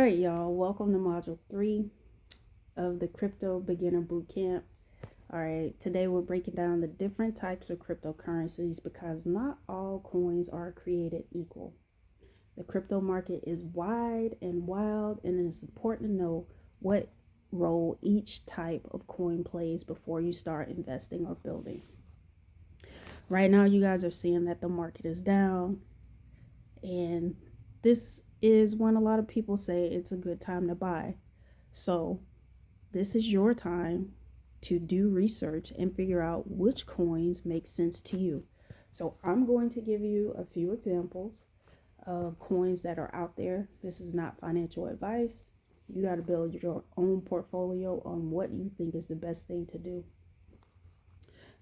right, y'all. Welcome to Module 3 of the Crypto Beginner Bootcamp. All right, today we're breaking down the different types of cryptocurrencies because not all coins are created equal. The crypto market is wide and wild, and it's important to know what role each type of coin plays before you start investing or building. Right now, you guys are seeing that the market is down, and this is when a lot of people say it's a good time to buy. So, this is your time to do research and figure out which coins make sense to you. So, I'm going to give you a few examples of coins that are out there. This is not financial advice. You got to build your own portfolio on what you think is the best thing to do.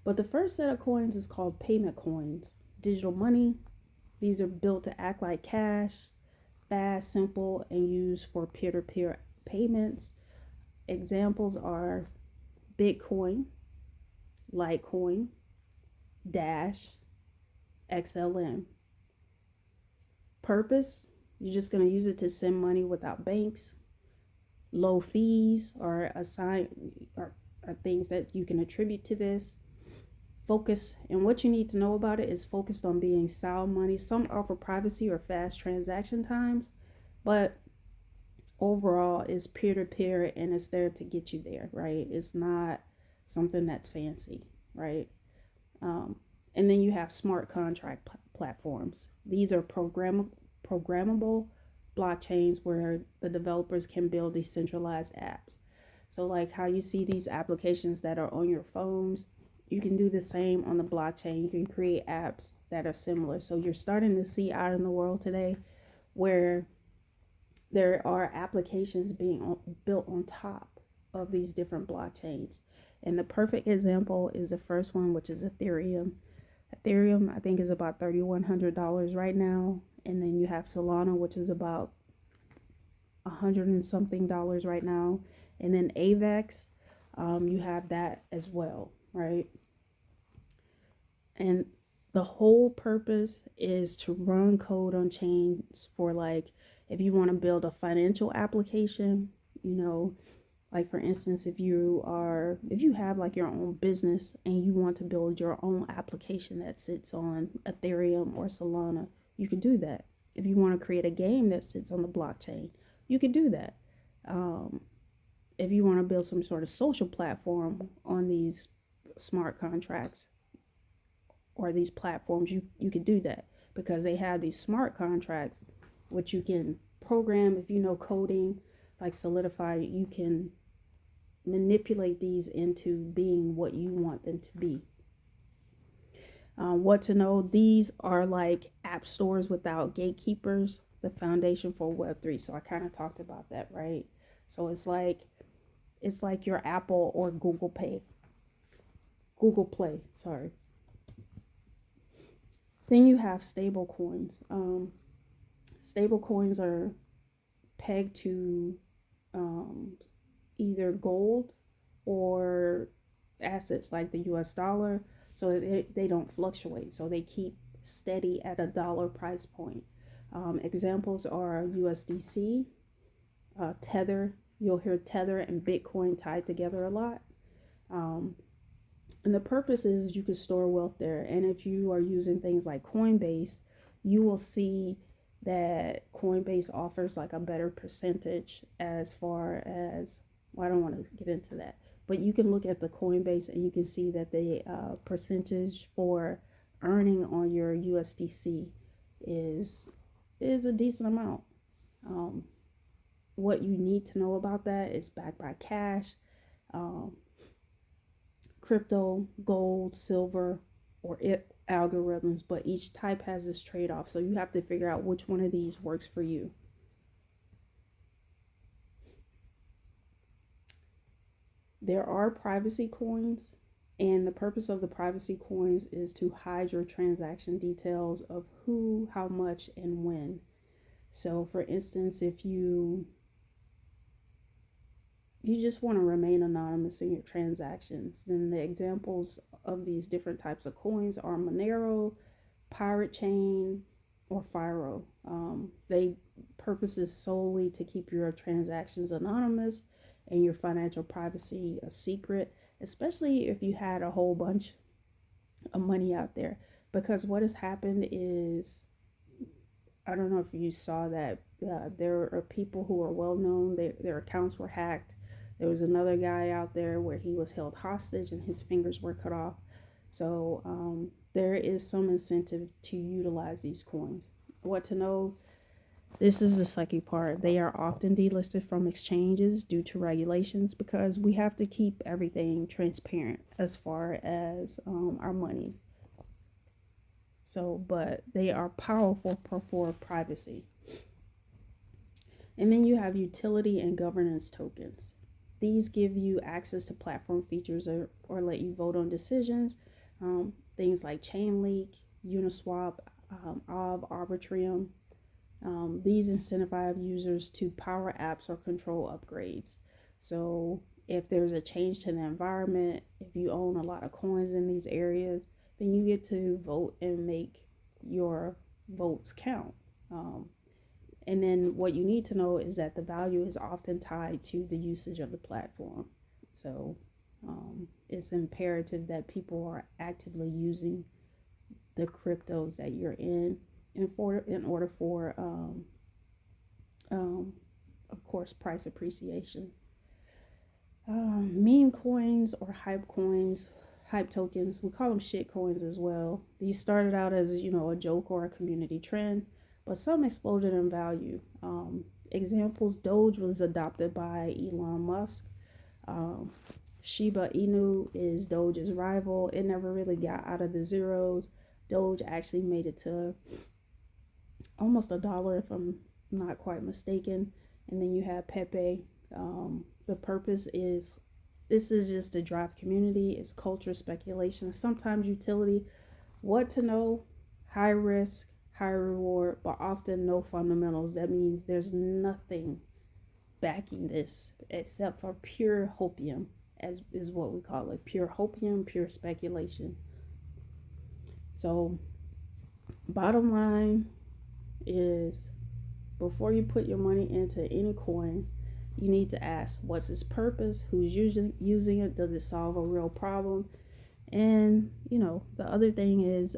But the first set of coins is called payment coins, digital money. These are built to act like cash, fast, simple, and used for peer-to-peer payments. Examples are Bitcoin, Litecoin, Dash, XLM. Purpose, you're just going to use it to send money without banks. Low fees are things that you can attribute to this. Focus, and what you need to know about it is focused on being sound money. Some offer privacy or fast transaction times, but overall it's peer-to-peer and it's there to get you there, right? It's not something that's fancy, right? And then you have smart contract platforms. These are programmable blockchains where the developers can build decentralized apps. So like how you see these applications that are on your phones, you can do the same on the blockchain. You can create apps that are similar. So you're starting to see out in the world today where there are applications being built on top of these different blockchains. And the perfect example is the first one, which is Ethereum. Ethereum, I think, is about $3,100 right now. And then you have Solana, which is about $100 and something right now. And then AVAX, you have that as well, right? And the whole purpose is to run code on chains for, like, if you want to build a financial application, like for instance, if you have like your own business and you want to build your own application that sits on Ethereum or Solana, you can do that. If you want to create a game that sits on the blockchain, you can do that. If you want to build some sort of social platform on these smart contracts or these platforms, you can do that because they have these smart contracts which you can program. If you know coding like Solidify, you can manipulate these into being what you want them to be. What to know, these are like app stores without gatekeepers, the foundation for Web3. So I kind of talked about that, right? So it's like your Apple or Google Play, sorry. Then you have stable coins. Stable coins are pegged to either gold or assets like the US dollar, so they don't fluctuate, so they keep steady at $1 price point. Examples are USDC, Tether. You'll hear Tether and Bitcoin tied together a lot. And the purpose is you can store wealth there. And if you are using things like Coinbase, you will see that Coinbase offers like a better percentage as far as, well, I don't want to get into that, but you can look at the Coinbase and you can see that the percentage for earning on your USDC is a decent amount. What you need to know about that is backed by cash, crypto, gold, silver, or algorithms, but each type has this trade-off. So you have to figure out which one of these works for you. There are privacy coins, and the purpose of the privacy coins is to hide your transaction details of who, how much, and when. So for instance, if you just want to remain anonymous in your transactions, then the examples of these different types of coins are Monero, Pirate Chain, or FIRO. They purpose is solely to keep your transactions anonymous and your financial privacy a secret, especially if you had a whole bunch of money out there. Because what has happened is, I don't know if you saw that there are people who are well known, their accounts were hacked. There was another guy out there where he was held hostage and his fingers were cut off. So there is some incentive to utilize these coins. What to know? This is the sucky part. They are often delisted from exchanges due to regulations because we have to keep everything transparent as far as our monies. So, but they are powerful for privacy. And then you have utility and governance tokens. These give you access to platform features or let you vote on decisions. Things like Chainlink, Uniswap, Arbitrum. These incentivize users to power apps or control upgrades. So if there's a change to the environment, if you own a lot of coins in these areas, then you get to vote and make your votes count. And then what you need to know is that the value is often tied to the usage of the platform. So it's imperative that people are actively using the cryptos that you're in order for, of course, price appreciation. Meme coins or hype tokens, we call them shit coins as well. These started out as, a joke or a community trend, but some exploded in value. Examples: Doge was adopted by Elon Musk. Shiba Inu is Doge's rival. It never really got out of the zeros. Doge actually made it to almost $1, if I'm not quite mistaken. And then you have Pepe. The purpose is, this is just to drive community. It's culture, speculation, sometimes utility. What to know? High risk, high reward, but often no fundamentals. That means there's nothing backing this except for pure hopium, as is what we call it. Pure hopium, pure speculation. So bottom line is, before you put your money into any coin, you need to ask, what's its purpose? Who's using it? Does it solve a real problem? And, the other thing is,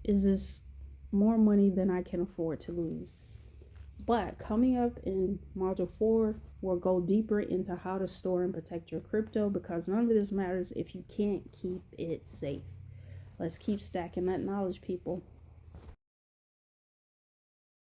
is this more money than I can afford to lose? But coming up in Module 4, we'll go deeper into how to store and protect your crypto, because none of this matters if you can't keep it safe. Let's keep stacking that knowledge, people.